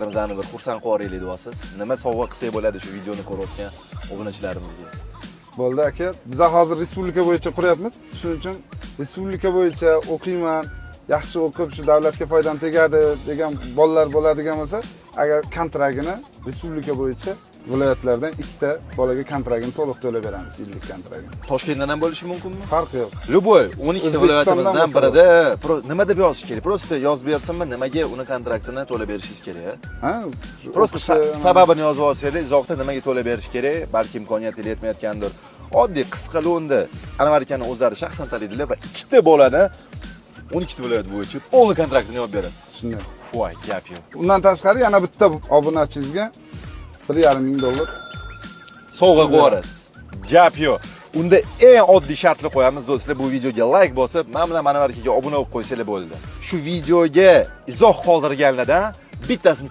Ramazonni bir xursand qilib yuboraylik deyapsiz. Nima sovg'a qilsak bo'ladi shu videoni ko'rayotgan obunachilarimizga? Bo'ldi aka. Biz hozir respublika bo'yicha quryapmiz. Shuning uchun respublika bo'yicha o'qiyman, yaxshi o'qib shu davlatga foydam tegadi degan bolalar bo'ladigan bo'lsa, agar kontraktini respublika bo'yicha viloyatlardan ikkita bolaga kontraktini to'liq to'lab beramiz, yillik kontraktini. Toshkentdan ham bo'lishi mumkinmi? Farqi yo'q. Любой 12 ta viloyatimizdan O'zbekistondan birida nima deb yozish kerak? Просто yozib bersinmi, nimaga uni kontraktini to'lab berishingiz kerak? Ha? Просто sababini yozib olsangiz, izohda nimaga to'lab berish kerak, balki imkoniyati yetmayotgandir. Oddiy qisqa lo'nda Anvar akaning o'zlari shaxsan tanlaydilar va ikkita bolani 12 ta viloyat bo'yicha to'liq kontraktini yozib berasiz. Shunday. Voy, gap yo'q. Undan tashqari yana bitta obunachingizga $1,500 Sovg'a qo'yarasiz. Gap yo'q. Unda eng oddiy shartni qo'yamiz do'stlar, bu videoga like bosib, mana bilan Anvar akaga obuna bo'lib qo'ysanglar bo'ldi. Shu videoga izoh qoldirganlardan bittasini